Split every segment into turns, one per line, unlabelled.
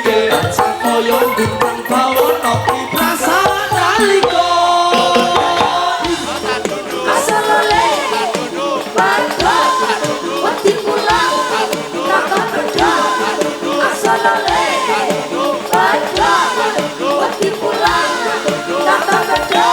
tansah kaya bintang bawana prasaan nalika asal lele padha wedi pulang nakon beda asal lele padha wedi pulang nakon beda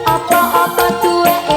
Apa-apa tuwek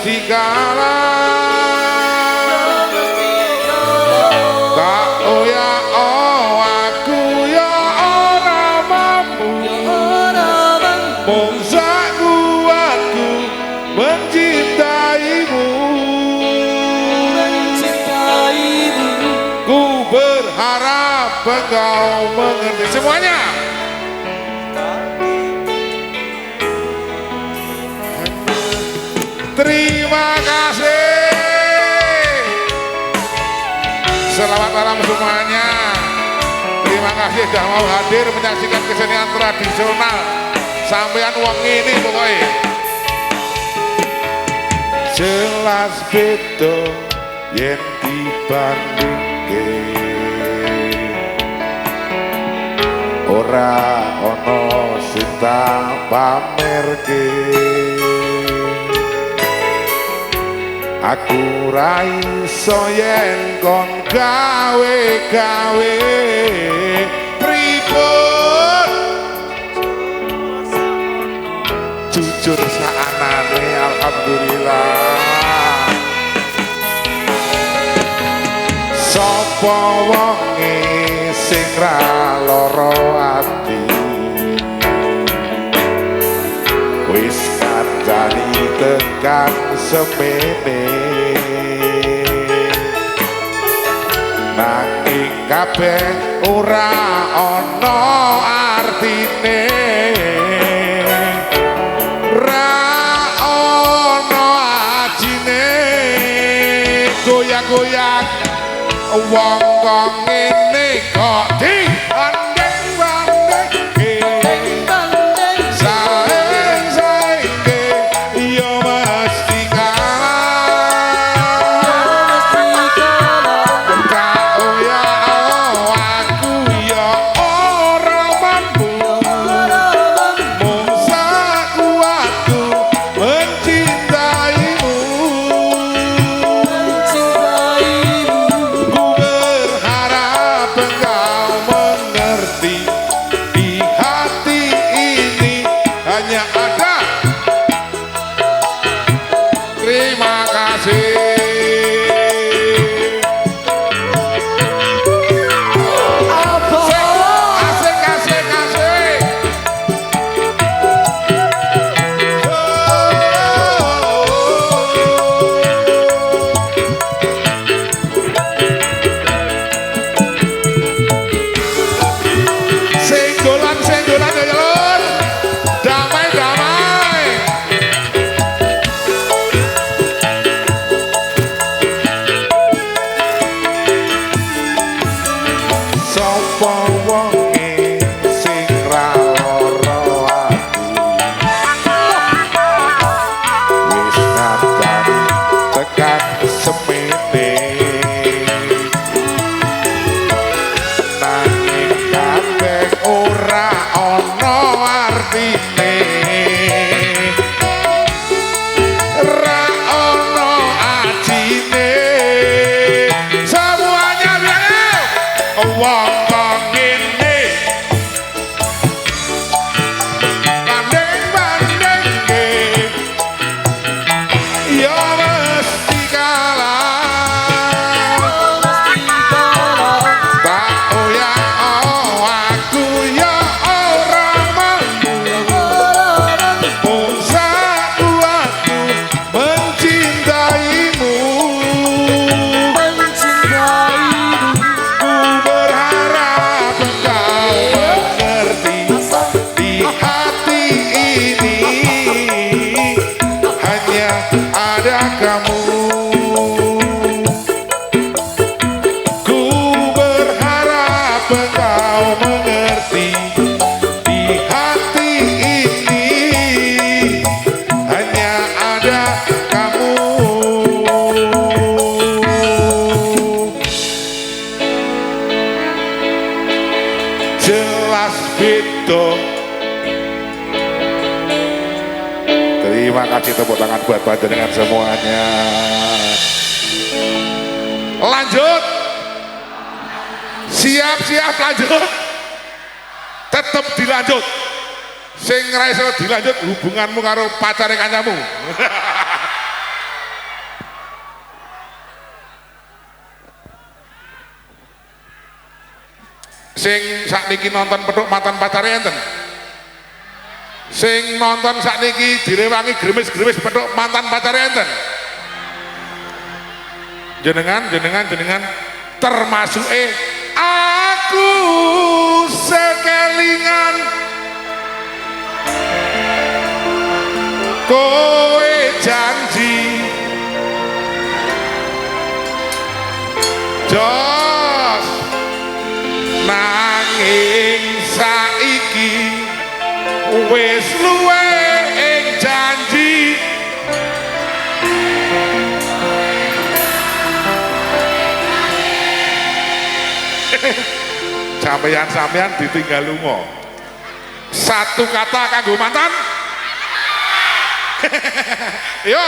mesti kalah. Tak ya aku ya ora mampu. Mung sak kuatku mencintaimu. Ku berharap engkau mengerti semuanya. Terima kasih. Selamat malam semuanya. Terima kasih sudah mau hadir menyaksikan kesenian tradisional. Sampean wong ini pokoknya. Jelas beda yen dibandingke. Ora ono sing tak pamerke. Aku ra iso yen kon gawe-gawe pripun jujur saanane alhamdulillah. Sapa wonge sing ra lara ati wis kancani tekan semene nanging kabeh ora ana artine ra ana ajine goyang-goyang wong kok ngene kok Terima kasih, tepuk tangan buat panjenengan semuanya. Lanjut. Siap-siap lanjut. Tetap dilanjut. Sing ra iso dilanjut hubunganmu karo pacare kancamu. Sing sakniki nonton petuk mantan pacare enten. Sing nonton sakniki direwangi gremes-gremes petuk mantan pacare enten. Jenengan termasuk aku sekelingan kowe janji jos nanging saiki wis luwe ing janji sampeyan ditinggal lunga. Satu kata kanggo mantan. Yo.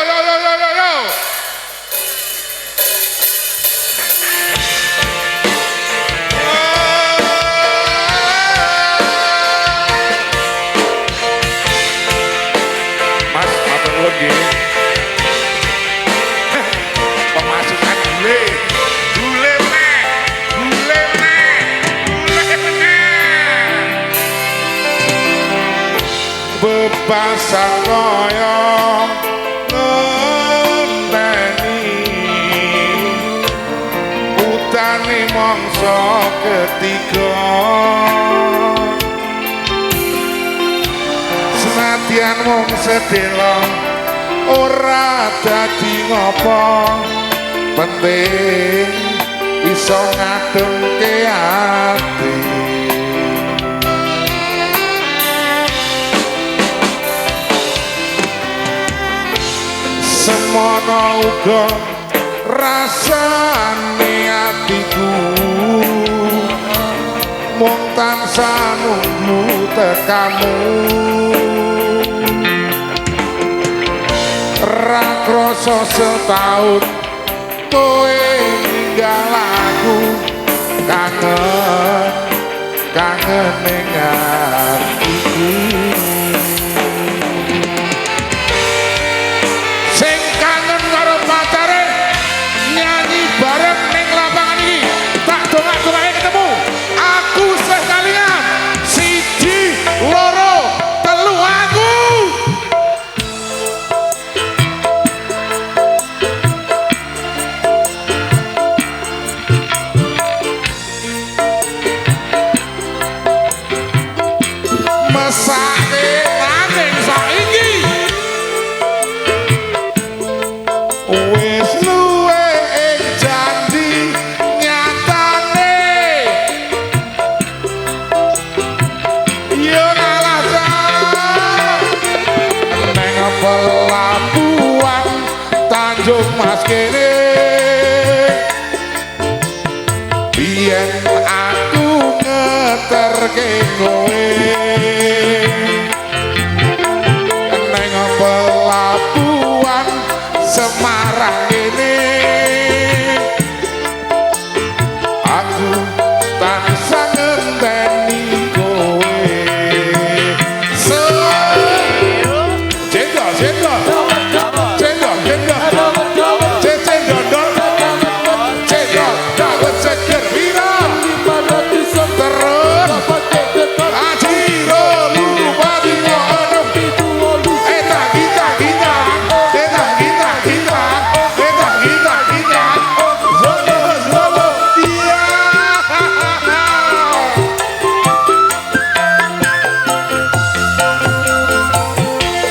Mas, matur nuwun nggih. Pemasukan gule. Bebasan kaya ngenteni utane mangsa ketiga senadyan mung sedela ora dadi ngopo penting iso ngademke ati. Semono uga rasane atiku mung tansah nunggu tekamu ra krasa setahun kowe ninggal aku kangen ning atiku. Bareng ning lapangan ini tak dongak-dongake ketemu aku sekalian 1 2 3 aku mesake nanging saiki wis pelabuhan Tanjung Mas kene biyen aku ngeterke kowe neng pelabuhan Semarang kene aku tansah ngenteni kowe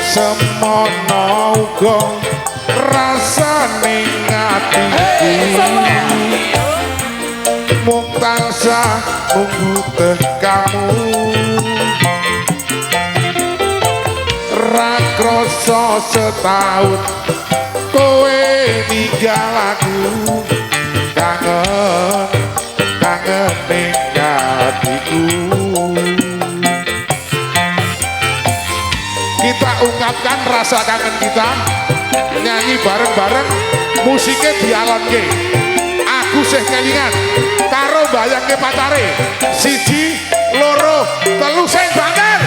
semono uga rasane atiku mung tansah nunggu tekamu ra krasa setahun kowe ninggal aku kangen ning atiku. Kita ungkapkan rasa kangen kita, nyanyi bareng-bareng, musiknya dialonke. Aku sih kelingan karo bayangke pacare 1 2 3 sing banter.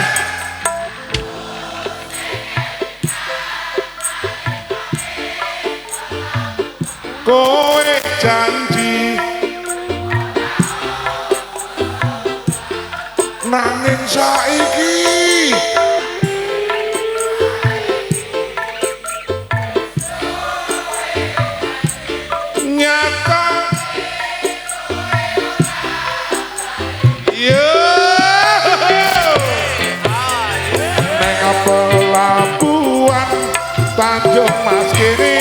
Kowe janji nanging saiki nyata yo neng pelabuhan Tanjung Mas kene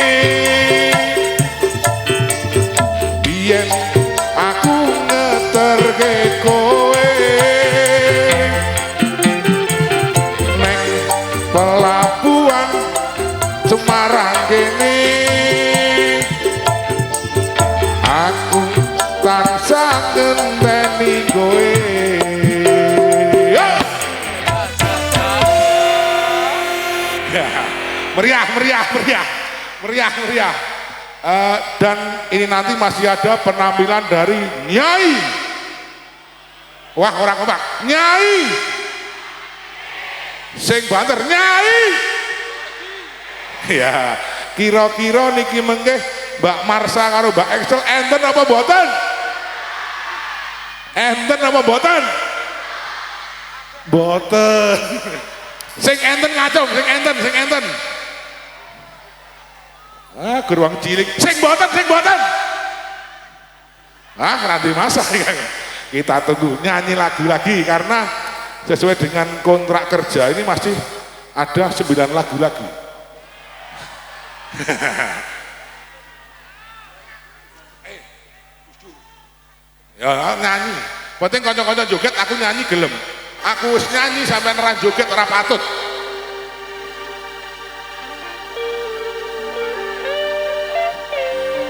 biyen aku ngeterke kowe neng pelabuhan Semarang kene aku tansah ngenteni kowe meriah. Dan ini nanti masih ada penampilan dari Nyai. Wah, orang kompak. Nyai. Sing banter Nyai. Ya, kira-kira niki mengke Mbak Marsha karo Mbak Excel enten apa mboten? Enten apa mboten? Mboten. Sing enten ngacung, sing enten. Ah, geruang cilik. Sing mboten. Ah, nanti masa kita tunggu nyanyi lagu lagi karena sesuai dengan kontrak kerja ini masih ada 9 lagu lagi. Ya nyanyi. Penting kanca-kanca joget aku nyanyi gelem. Aku wis nyanyi sampai ora joget ora patut.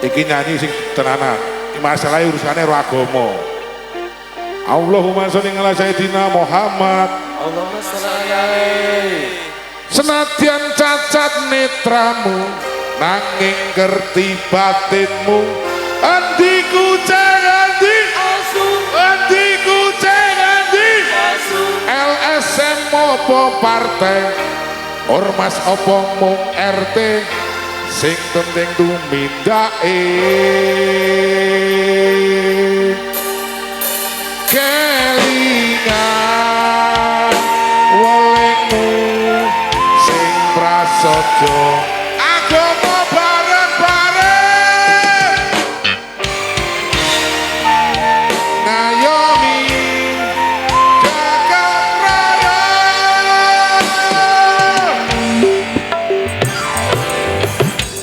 Iki nyanyi sing tenanan. Masalah urusannya ro agama. Allahumma sholli ala sayyidina Muhammad.
Allahumma sholli alaihi.
Senadyan cacat netramu nanging ngerti batinmu. Andiku cendi andiku cendi LSM opo partai ormas opo mung RT sing penting tumindake kelingan welemu sing prasaja agama bareng-bareng ngayomi jagat raya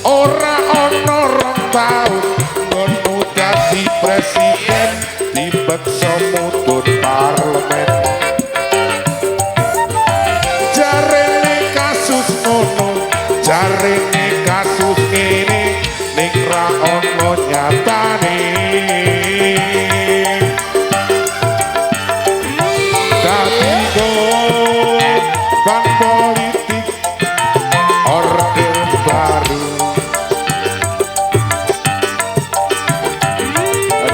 ora ana rong taun nggonmu dadi presiden dipeksa mutun parlemen jarene kasus ngono jarene kasus ngene ning ra ono nyatane dadi ban politik orde baru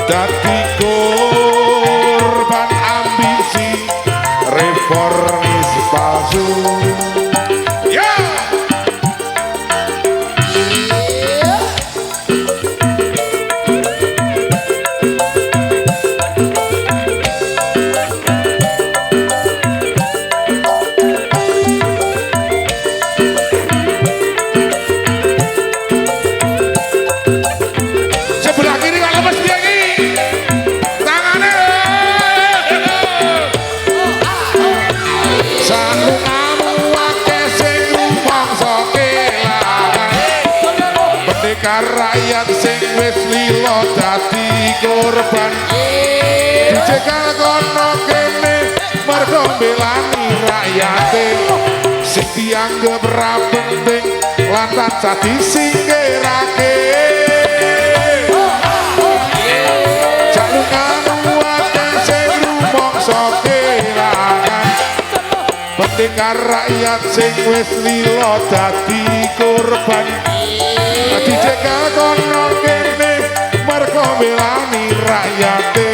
dadi korban ambisi reformis palsu. Sebelah kiri kalau lemes dia ini tangannya sandungamu wake sing rumangsa kelangan pendekar rakyat sing wis lila dadi korban dicegal kono kene mergo mbelani rakyate sing dianggep ra penting lantas dadi singkirake pendekar rakyat sing wis lila dadi korban dicegal kono kene mergo mbelani rakyate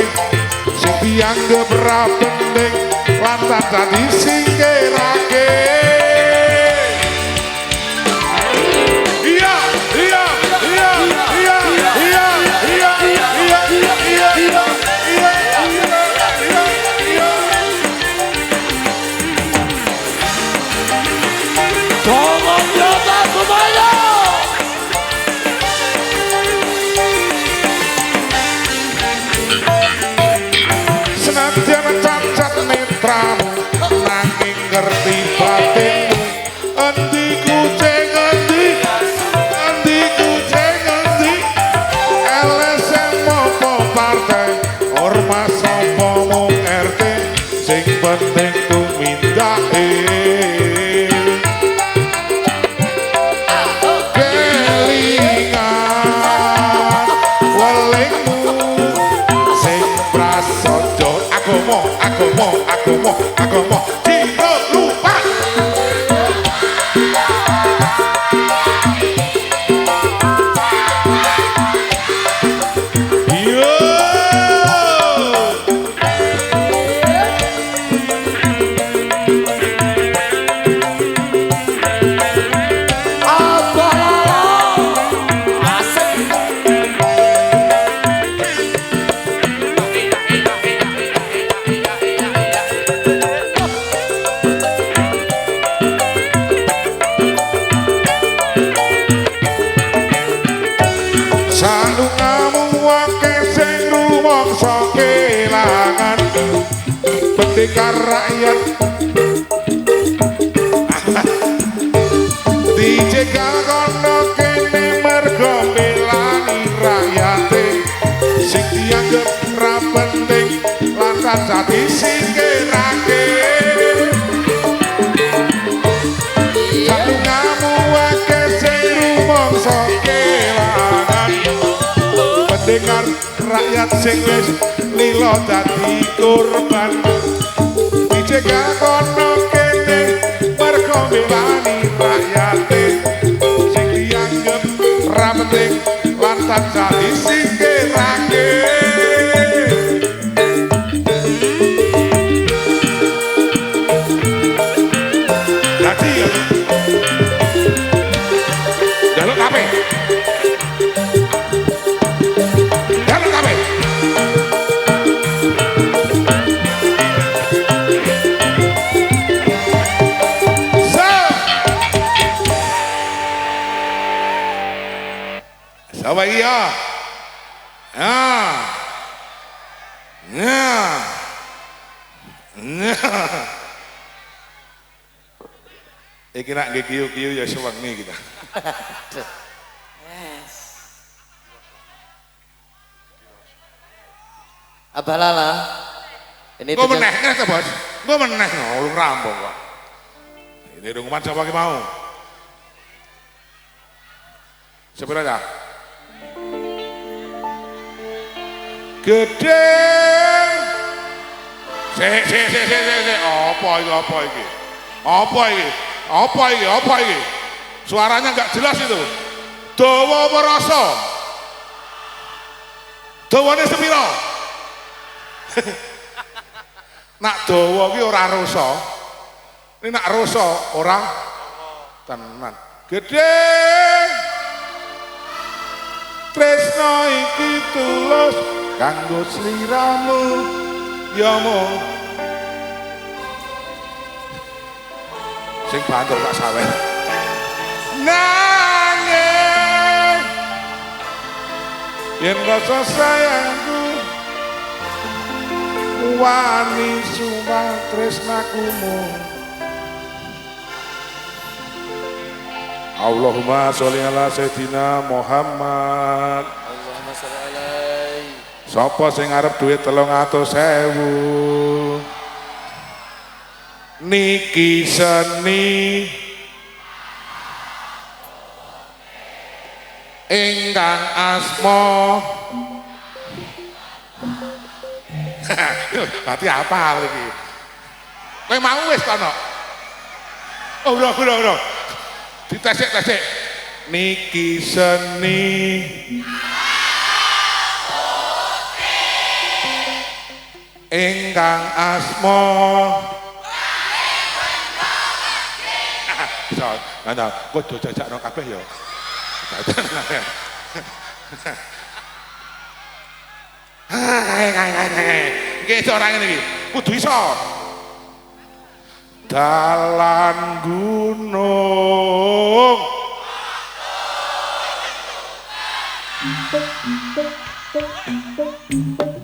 sing dianggep ra penting lantas dadi singkirake mindake kelingan welingmu sing prasaja agama dino lupa pendekar rakyat dijegal kono kene mergo belani rakyate sing dianggep ra penting lantas dadi singkirake salungamu akeh sing rumangsa kelangan pendekar rakyat sing wis lila dadi korban dijegal kono kene mergo belani rakyate sing dianggep ra penting lantas dadi singkirake dadi jaluk kabeh apa iya? Iki nak nggih kiyu-kiyu ya sewengi kita.
Yes. Abalala. Ini
Gue meneh ta, Bos. Gue meneh urung rampung kok. Ini rungkuman sapa ki mau? Sepira ta? Gedeng. Sik. Apa iki? Suaranya enggak jelas itu. Dawa apa rasa? Dawane sepira? Nak dawa ki ora rasa. Ini nak rasa orang tenan. Gedeng. Tresno iki tulus kanggo sliramu ya mong sing bantul tak sawe nanging yen rasa sayangku wani sumpah tresnaku mung Allahumma sholli ala sayyidina Muhammad.
Allahumma sholli alaihi.
Sapa sing arep duit 300.000 niki seni ingkang asma berarti apa lagi kowe mau wis kono oh bro ditesek niki seni ingkang asma ana kudu jajakno kabeh ya iki ora ngene iki kudu iso dalan gunung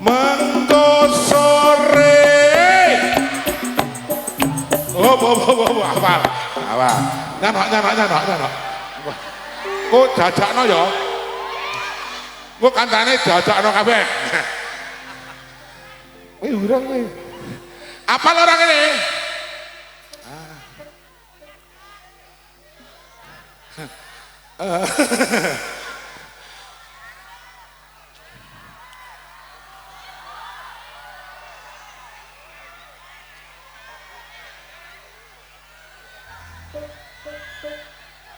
mengko sore apa nyanok kok jajakno ya kok kancane jajakno kabeh urang kowe apal orang ini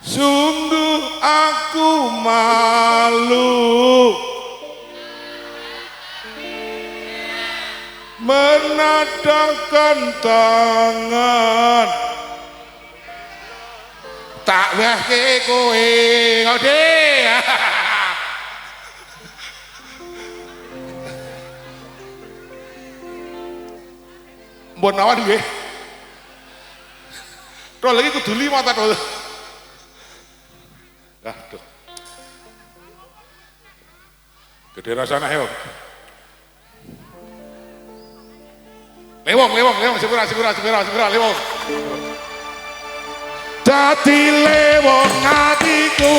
Sungguh aku malu menadahkan tangan tak wehke kowe ngode. Mbon awan nggih. Tol lagi kudu 5 ta tol. Aduh. Gede rasanya yo. Lewong, segera, lewong. Dadi lewong hatiku.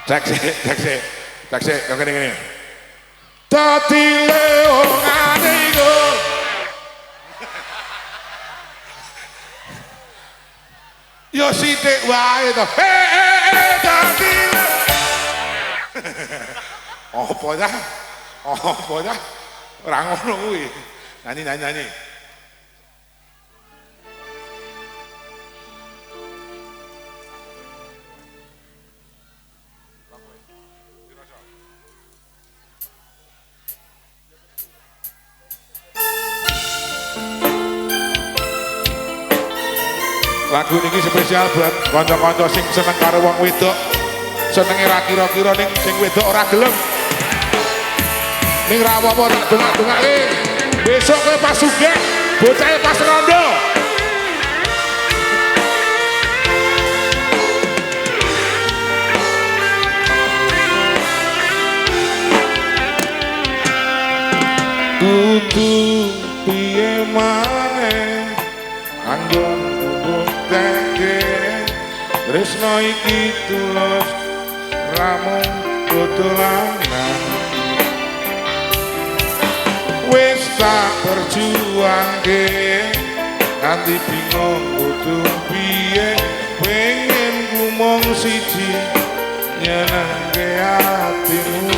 Cek sih, yang gini. Dadi lewong hatiku. Yo sithik wae to. Dadi. Apa dah? Ora ngono kuwi. Nyanyi. Lagu niki spesial buat kanca-kanca sing seneng karo wong wedok. Senenge ra kira-kira ning sing wedok ora gelem. Ning ra apa-apa tak dongak-dongake. Besok kowe pas sugih, bocahe pas rondo. Kudu piye maneh anggo buktekke tresno iki tulus ramung dolanan wis tak perjuangke nganti bingung kudu piye pengen ku mung siji nyenengke atimu.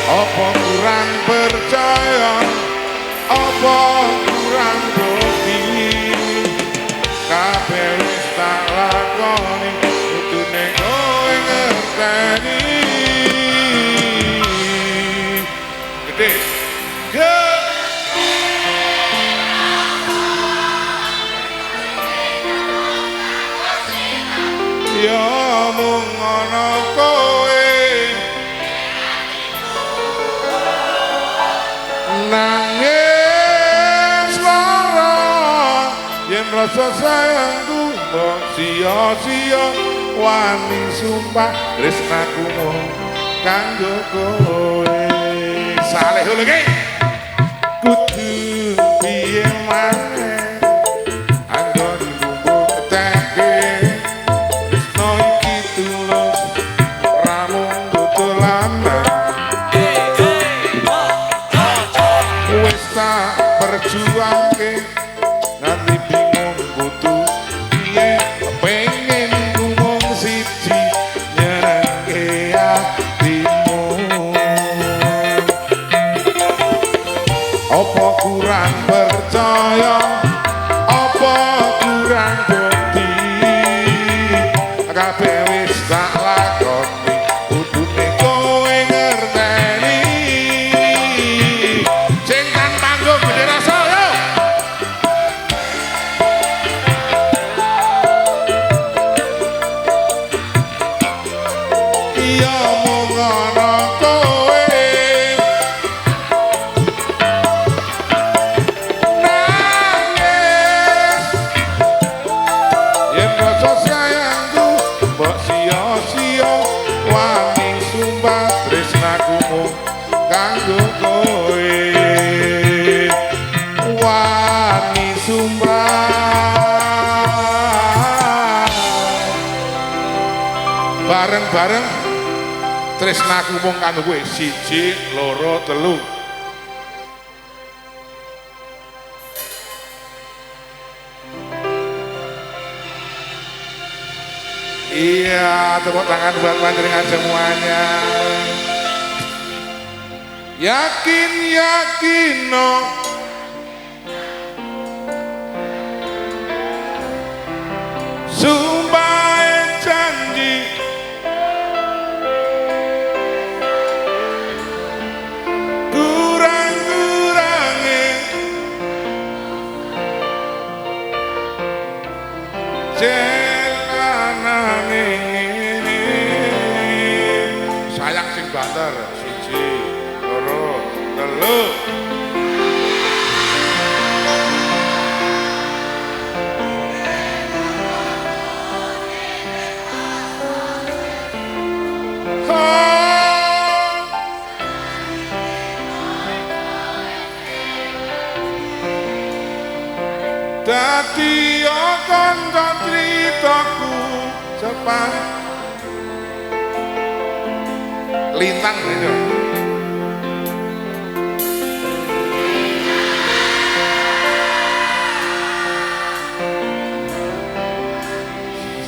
Apa kurang percaya, apa kurang bukti, kabeh wis tak lakoni, kudune kowe ngerteni. Gede, ya mung ana kowe. Nangis lara yen rasa sayangku mbok sia-sia wani sumpah tresnaku mung kanggo kowe. Saleh lagi kudu piye maneh anggon buktekke tresno iki tulus ramung dolanan. Perjuangke nanti bingung kudu piye pengen ngomong siji nyenengke atimu. Apa kurang percaya, apa kurang bukti, kabeh wis tak lakoni kudune kowe ngerteni. Kanggo kowe wani sumpah bareng-bareng tresnaku mung kanggo kowe 1, 2, 3 Iya, tepuk tangan buat panjenengan semuanya. Yakin yakin no, sumpah janji, kurang-kurangi jalanan ini. Sayang sing banter, siji, loro, telu. Dadi akan ceritaku sepan lintang itu.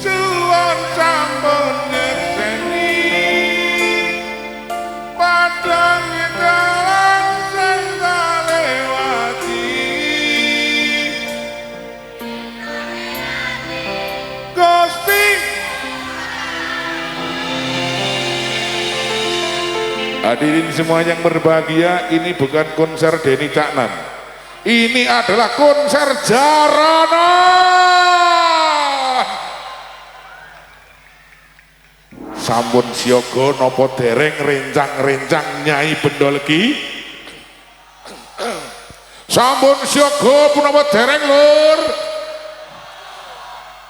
Suwon sampun nyekseni padang dalan sing tak lewati. Gusti hadirin semua yang berbahagia, ini bukan konser Denny Caknan, ini adalah konser jaranan. Sampun siaga nopo dereng rencang-rencang Nyai Bendolegi? Sampun siaga punapa dereng lur?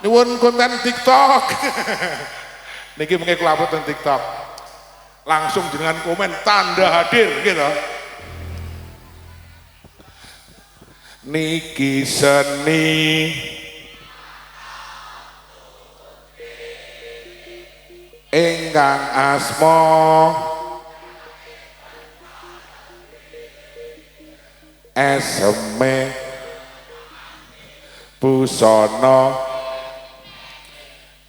Nyuwun konten TikTok. Niki mengke kula upload ten TikTok. Langsung dengan komen tanda hadir gitu. Niki seni ingkang asma esme busana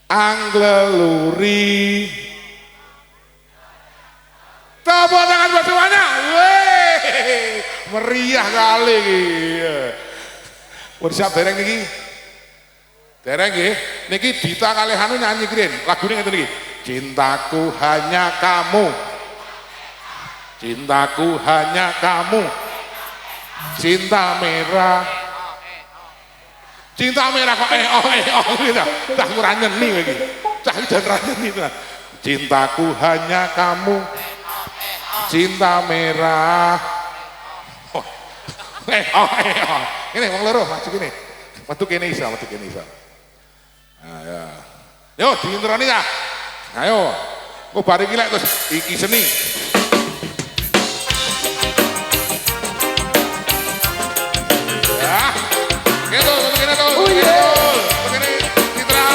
angleluri. Tepuk tangan buat semuanya. Weh, meriah kali iki. Pun siap dereng niki? Dereng nggih. Niki Dita kalih anu nyanyi keren. Lagune ngeten iki. Cintaku hanya kamu. Cintaku hanya kamu. Cinta merah. Cinta merah kok gitu. Cah ora nyeni iki. Cah jan ra nyeni to. Cintaku hanya kamu. Cinta merah. Ini wong loro maju kene. Metu kene iso, metu kene iso. Nah, ya. Yo diintroni ya. Ayo. Kok bar iki lek terus iki seni. Ya. Gitu, kene to. Oh iya. Kene Citra.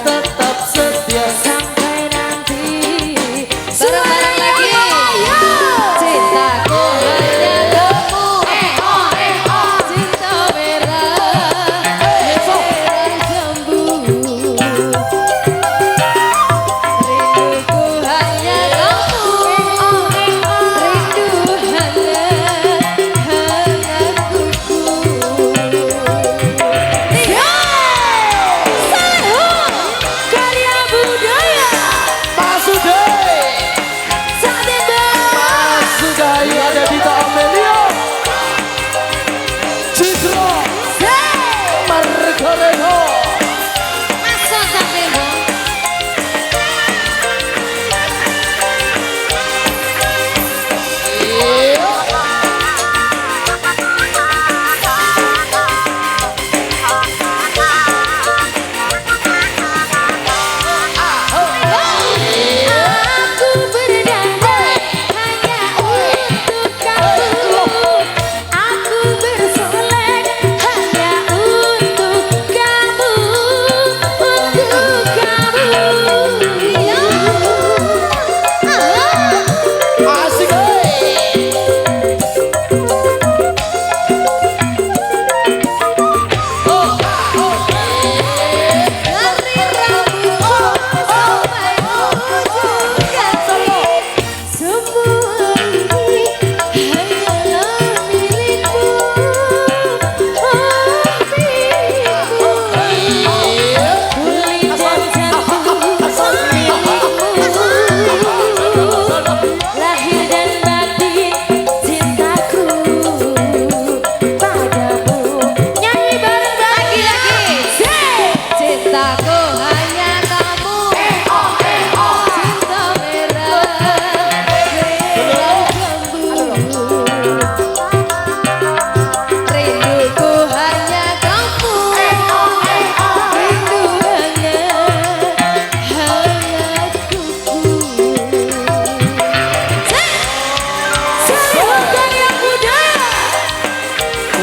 Tetap setia sampai nanti.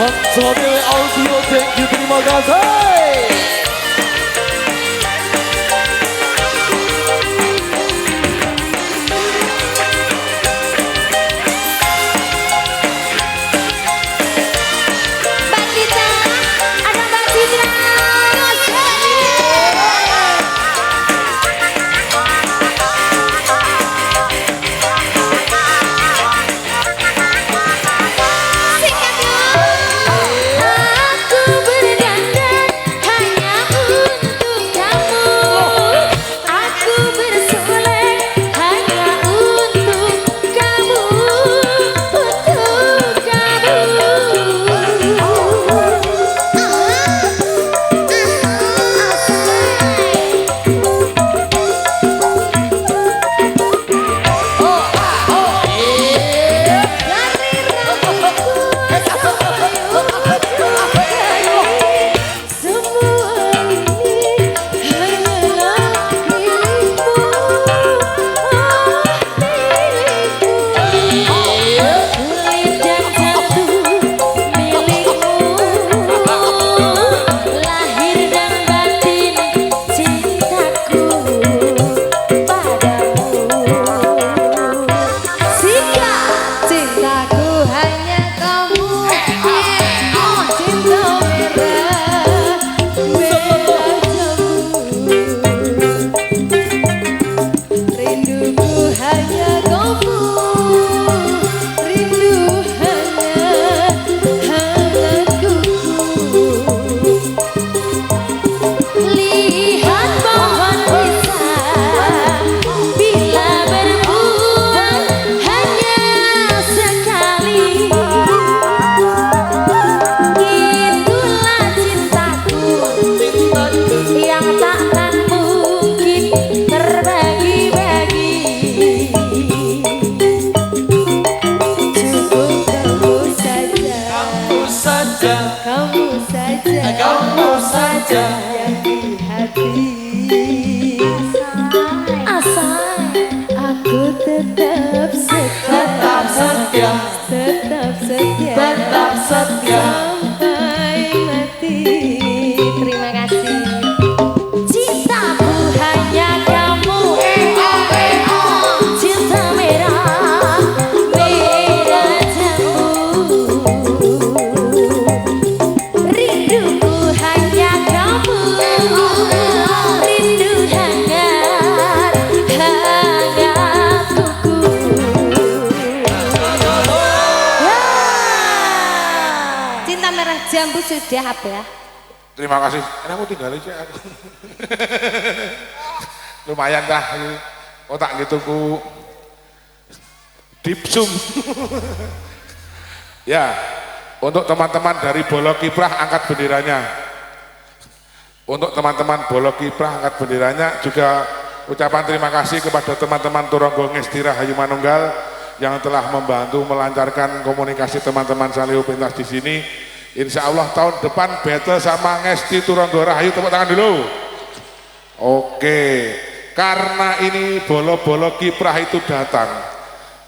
Personil audio, thank you, terima kasih.
Mbak Citra, ada Mbak Citra. Sikat yuk. Aku berdandan hanya untuk kamu. Aku bersolek hanya untuk kamu. Untuk lahir dan batin cintaku padamu. Sika, cintaku hanya kamu. Cinta merah, merah jambu. Rinduku hanya kamu. Rindu hanya hangatku. Lihat pohon pisang, bila berbuah hanya sekali. Itulah cintaku yang takkan mungkin terbagi-bagi. Cukup kamu saja,
Kamu saja,
kamu saja,
kamu saja.
yang di hati. Asal aku tetap setia,
Tetap setia,
tetap setia,
tetap setia.
sampai mati. Terima kasih. Cintaku hanya kamu. Cinta merah, merah jambu. Rinduku hanya kamu. Rindu hangat, hangat tuku. Cinta merah jambu sudah apa ya?
Terima kasih. Aku tinggal aja aku. Lumayan dah. Otak gitu ku dipsum. Ya, untuk teman-teman dari Bolo Kiprah angkat benderanya. Untuk teman-teman Bolo Kiprah angkat benderanya, juga ucapan terima kasih kepada teman-teman Turanggo Ngestira Hayu Manunggal yang telah membantu melancarkan komunikasi teman-teman Salihu Pentas di sini. Insya Allah tahun depan battle sama Ngesti Turanggo Rahayu, tepuk tangan dulu. Oke, karena ini Bolo-Bolo Kiprah itu datang,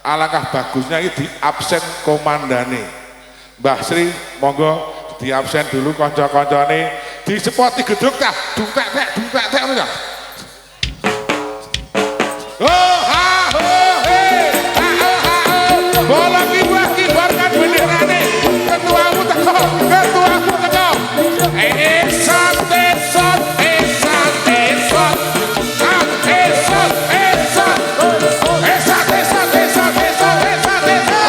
alangkah bagusnya ini di absen komandane. Mbah Sri, monggo di absen dulu konco-koncone, di sepoti gedung tah, dungtek-tek ya. Oh ha ho he, ha oh ha oh, Bolo Kiprah kibarkan benderane, ketuamu teko, ketuamu teko. Esot, esot, esot, esot, esot, esot, esot, esot, esot, esot, esot,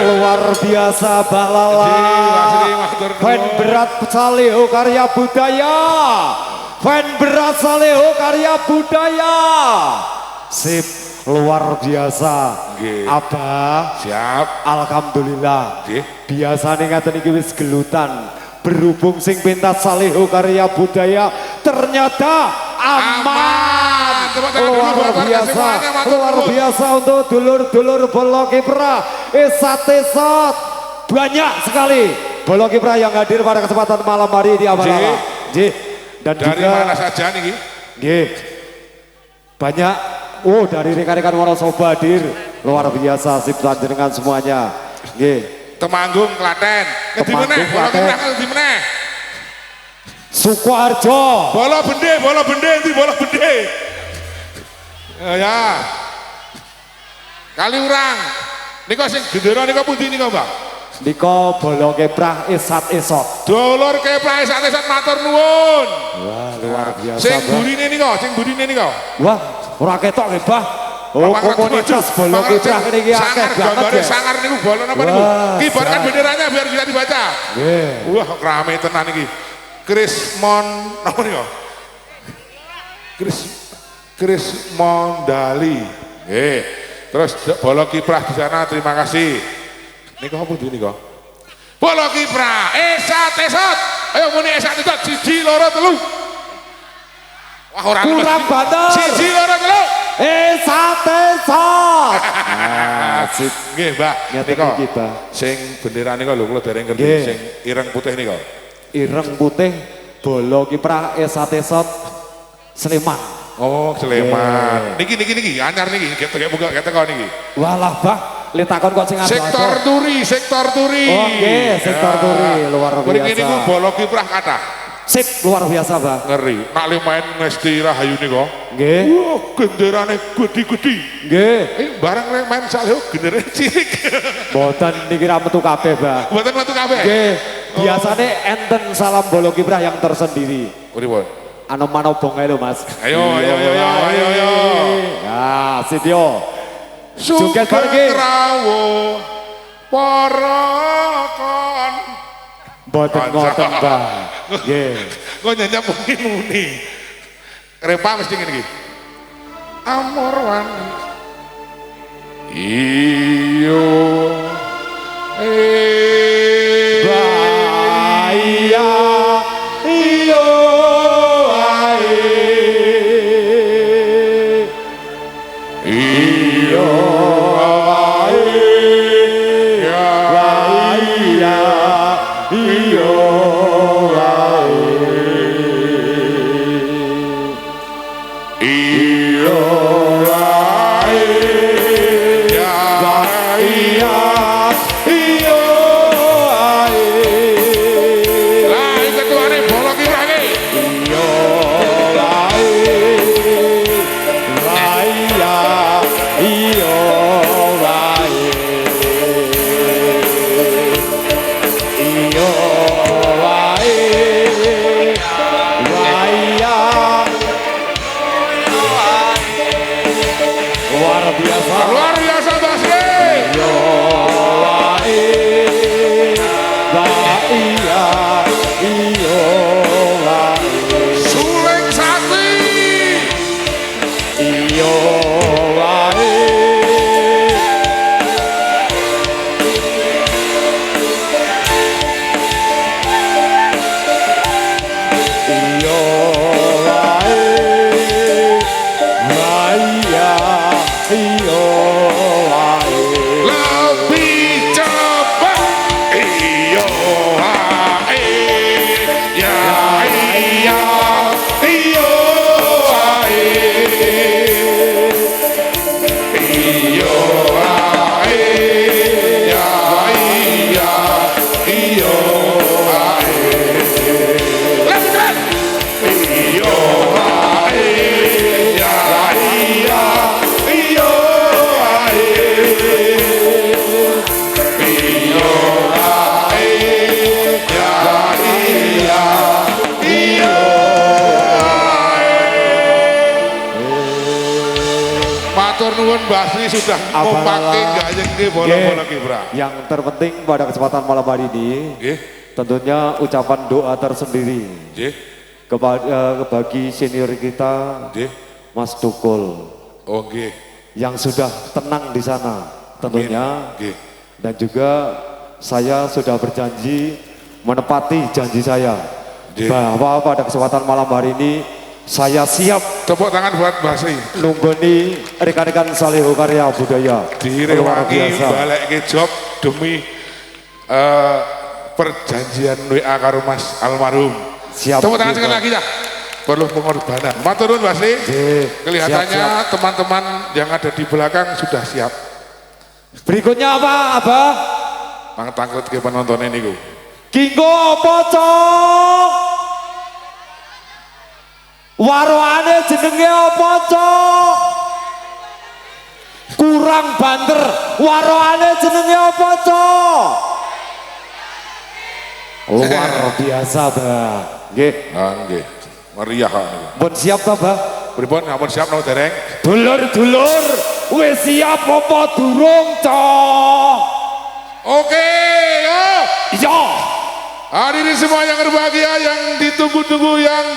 Luar biasa Mbak Lala. Band berat Salihu karya budaya. fan beras Saleho karya budaya. Sip, luar biasa.
Nggih.
Abah,
Siap.
alhamdulillah.
Nggih.
Biasane ngaten iki wis gelutan. Berhubung sing pentas Saleho karya budaya ternyata aman.
Tepuk tangan dulu buat
Luar
warga
biasa,
semuanya, matur
luar
nuwun.
biasa untuk dulur-dulur Bolo Kiprah. Esat-esat banyak sekali Bolo Kiprah yang hadir pada kesempatan malam hari di Abalala. Dan
Dari
juga
mana saja nih?
nggih, banyak dari rekan-rekan Wonosobo hadir. Luar biasa sip panjenengan semuanya. Nggih.
Temanggung, Klaten. Ngendi meneh?
Temanggung,
Bola
Klaten.
Kiprah ngendi meneh?
Sukoharjo.
Bola bende, endi bola bende? Ya. Kaliurang. Nika sing gendera nika pundi nika, Bang?
Niko Bolo Kiprah esat-esot.
Dulur Kiprah esat-esat matur nuwun.
Wah, luar biasa.
Sing
Bang.
burine nika.
Wah, ora ketok nggih, Bah. Oh, komunitas Bolo Kiprah niki akeh
sangar
banget
gambare
ya.
sangar niku bola napa niku?
Wah,
Kibarkan
sangar.
benderanya biar bisa dibaca.
Nggih.
Wah, rame tenan iki. Krismon napa niku? Krismon Dali. Nggih. Terus Bolo Kiprah di sana, terima kasih. Niku apa pundi niku? Bolo Kiprah esat-esat. Ayo muni esat-esat 1 2 3. Wah, ora
Kurang banter.
1 2 3.
Esat-esat. Sip.
Nggih, Mbak.
Ngeten
Nika.
iki, Bah.
Sing bendera nika lho kula dereng ngerti
Nggih.
sing ireng putih nika.
Ireng putih Bolo Kiprah esat-esat Sleman.
Oh, Sleman. Niki anyar niki, ketek buka ketek kau niki.
Walah, Bah, li takon kok sing
Sektor turi.
Oh, nggih, sektor turi luar
Mriki
biasa.
niku Bolo Kiprah kathah.
Sip, luar biasa, Bah.
Ngeri. Nak le main Ngesti Rahayu nika.
Nggih.
Wah, genderane gede-gede.
Nggih.
Barang le main Saleho genderane cilik.
Mboten niki ra metu kabeh, Bah.
Mboten metu kabeh.
Nggih. Biasane enten salam Bolo Kiprah yang tersendiri.
Pripun?
Anu manobong ae lho, Mas.
Ayo.
Ya, Sityo. Joget
Sugeng
bareng, nggih.
rawo para kon.
Mboten ngoten, Bah. Nggih.
Kok nyanyi muni-muni. Repa mesti ngene iki. Amor wani. Iyo.
Bahaya iyo ae.
Iyo ae.
Bahaya iyo ae.
Iyo ae. Ya
Bahaya iyo ae.
lah iki ketuane Bolo Kiprah iki.
Iyo ae. Bahaya iyo ae. Iyo ae. Bahaya. Luar biasa.
Luar biasa Basri.
Iyo ae. Bahaya iyo ae.
Suling Sati.
Iyo ae. Iyo ae. Bahaya iyo ae.
Lebih cepat. Iyo ae. Ya iya. Iyo ae. Iyo ae. Ya iya. Iyo ae. Lebih cepat. Iyo ae. Ya iya. Iyo ae. Iyo ae. Ya iya. Iyo ae. Matur nuwun Basri sudah ngopake gayenge bola-bola Kiprah.
Yang terpenting pada kesempatan malam hari ini
Nggih,
tentunya ucapan doa tersendiri.
nggih.
bagi senior kita
Nggih.
Mas Tukul
Oh nggih.
yang sudah tenang di sana tentunya.
Nggih.
Dan juga saya sudah berjanji menepati janji saya
Nggih.
bahwa pada kesempatan malam hari ini saya siap
Tepuk tangan buat Mbak Sri.
nunggoni rekan-rekan Salihu Karya Budaya luar
Direwangi
biasa.
balik ke job demi perjanjian WA karo Mas almarhum.
Siap.
Tepuk tangan
Gitu.
sekali lagi ya. Perlu pengorbanan. Matur nuwun Mbak Sri.
Nggih,
Kelihatannya
siap,
teman-teman yang ada di belakang sudah siap.
Berikutnya apa, Abah?
Tangkut ke penonton ini ku.
Kinggo apa, Cok? Waroane jenenge apa, Cok? Kurang banter. Waroane jenenge apa, Cok? Luar biasa, Bah. Nggih.
Ah nggih. Meriah kok niku.
Pun siap ta, Bah?
Pripun ampun siap no dereng?
Dulur-dulur, wis siap apa durung, Cok?
Oke, yo.
Iya.
Hadirin semua yang berbahagia, yang ditunggu-tunggu, yang